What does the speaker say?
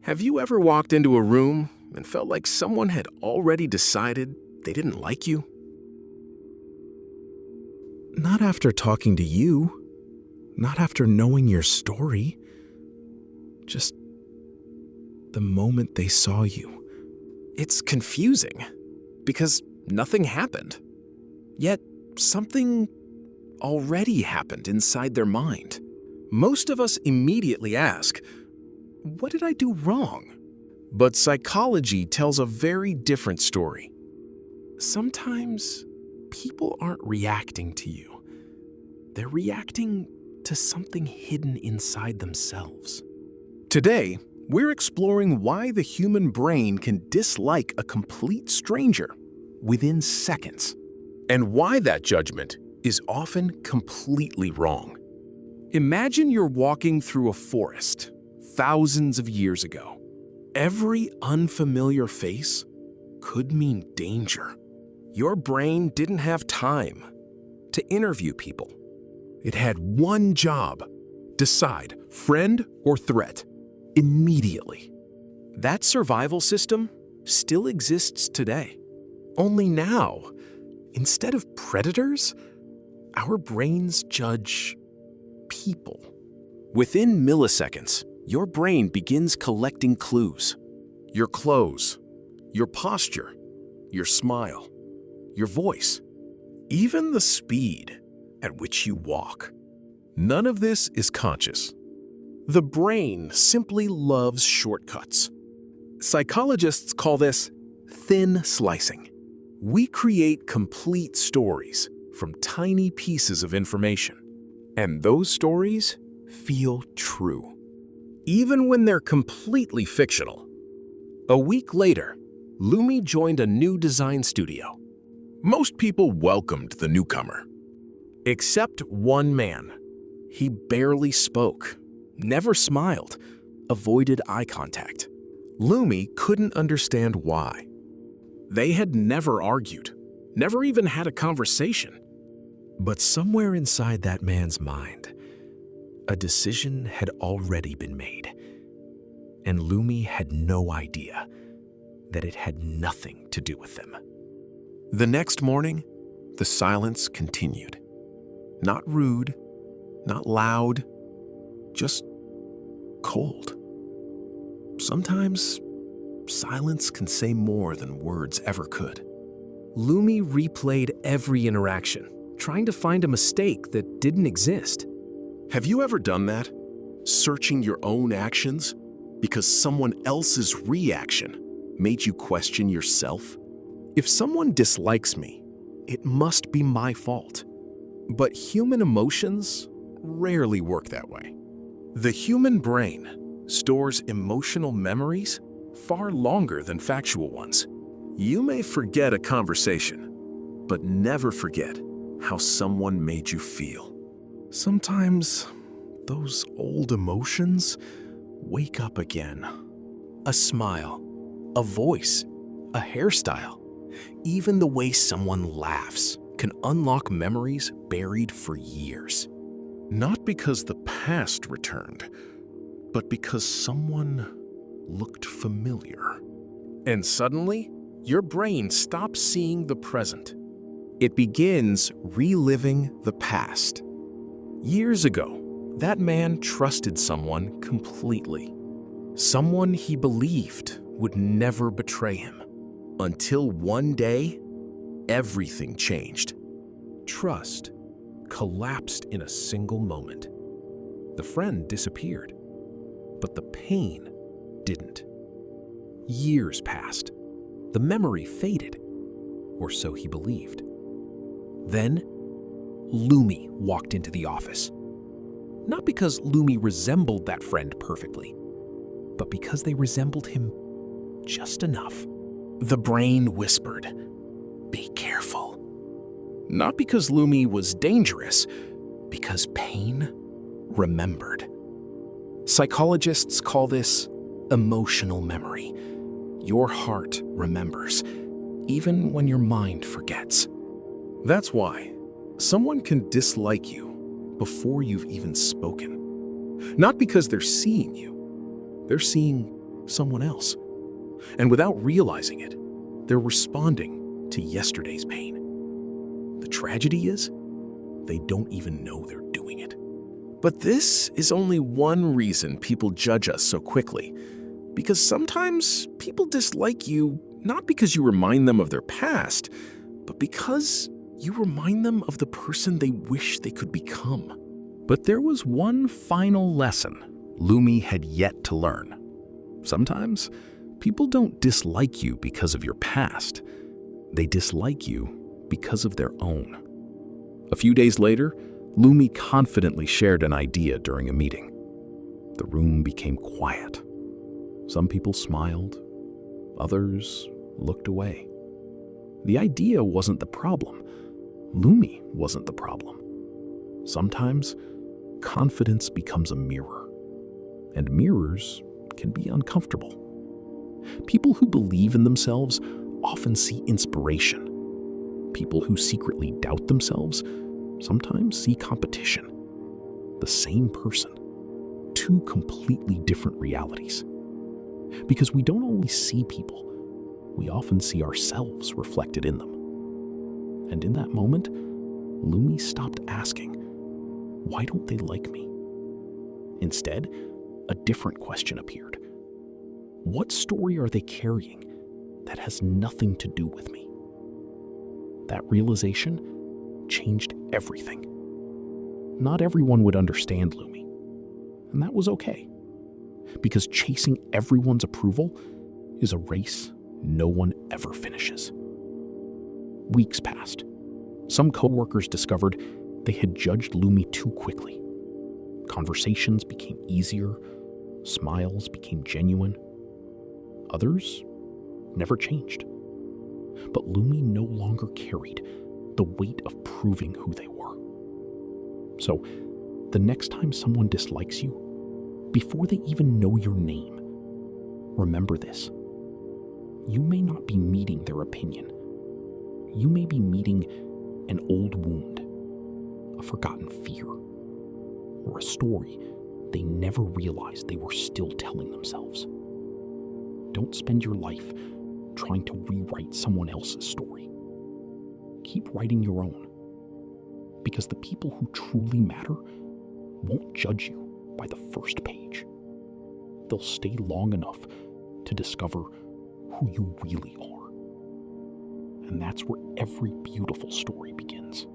Have you ever walked into a room and felt like someone had already decided they didn't like you? Not after talking to you. Not after knowing your story. Just the moment they saw you. It's confusing because nothing happened. Yet something already happened inside their mind. Most of us immediately ask, what did I do wrong? But psychology tells a very different story. Sometimes people aren't reacting to you. They're reacting to something hidden inside themselves. Today, we're exploring why the human brain can dislike a complete stranger within seconds, and why that judgment is often completely wrong. Imagine you're walking through a forest thousands of years ago. Every unfamiliar face could mean danger. Your brain didn't have time to interview people. It had one job: decide friend or threat immediately. That survival system still exists today. Only now, instead of predators, our brains judge people. Within milliseconds, your brain begins collecting clues. Your clothes, your posture, your smile, your voice, even the speed at which you walk. None of this is conscious. The brain simply loves shortcuts. Psychologists call this thin slicing. We create complete stories from tiny pieces of information, and those stories feel true, even when they're completely fictional. A week later, Lumi joined a new design studio. Most people welcomed the newcomer, except one man. He barely spoke, never smiled, avoided eye contact. Lumi couldn't understand why. They had never argued, never even had a conversation. But somewhere inside that man's mind, a decision had already been made. And Lumi had no idea that it had nothing to do with them. The next morning, the silence continued. Not rude, not loud, just cold. Sometimes silence can say more than words ever could. Lumi replayed every interaction, trying to find a mistake that didn't exist. Have you ever done that? Searching your own actions because someone else's reaction made you question yourself? If someone dislikes me, it must be my fault. But human emotions rarely work that way. The human brain stores emotional memories far longer than factual ones. You may forget a conversation, but never forget how someone made you feel. Sometimes those old emotions wake up again. A smile, a voice, a hairstyle, even the way someone laughs can unlock memories buried for years. Not because the past returned, but because someone looked familiar. And suddenly, your brain stops seeing the present. It begins reliving the past. Years ago, that man trusted someone completely. Someone he believed would never betray him. Until one day, everything changed. Trust collapsed in a single moment. The friend disappeared, but the pain didn't. Years passed. The memory faded, or so he believed. Then, Lumi walked into the office. Not because Lumi resembled that friend perfectly, but because they resembled him just enough. The brain whispered, "Be careful." Not because Lumi was dangerous, because pain remembered. Psychologists call this emotional memory. Your heart remembers, even when your mind forgets. That's why someone can dislike you before you've even spoken. Not because they're seeing you, they're seeing someone else. And without realizing it, they're responding to yesterday's pain. The tragedy is, they don't even know they're doing it. But this is only one reason people judge us so quickly. Because sometimes people dislike you not because you remind them of their past, but because you remind them of the person they wish they could become. But there was one final lesson Lumi had yet to learn. Sometimes people don't dislike you because of your past. They dislike you because of their own. A few days later, Lumi confidently shared an idea during a meeting. The room became quiet. Some people smiled, others looked away. The idea wasn't the problem. Lumi wasn't the problem. Sometimes confidence becomes a mirror, and mirrors can be uncomfortable. People who believe in themselves often see inspiration. People who secretly doubt themselves sometimes see competition. The same person, two completely different realities. Because we don't always see people, we often see ourselves reflected in them. And in that moment, Lumi stopped asking, "Why don't they like me?" Instead, a different question appeared. What story are they carrying that has nothing to do with me? That realization changed everything. Not everyone would understand Lumi, and that was okay. Because chasing everyone's approval is a race no one ever finishes. Weeks passed. Some coworkers discovered they had judged Lumi too quickly. Conversations became easier, smiles became genuine. Others never changed. But Lumi no longer carried the weight of proving who they were. So, the next time someone dislikes you, before they even know your name, remember this. You may not be meeting their opinion. You may be meeting an old wound, a forgotten fear, or a story they never realized they were still telling themselves. Don't spend your life trying to rewrite someone else's story. Keep writing your own. Because the people who truly matter won't judge you by the first page. They'll stay long enough to discover who you really are. And that's where every beautiful story begins.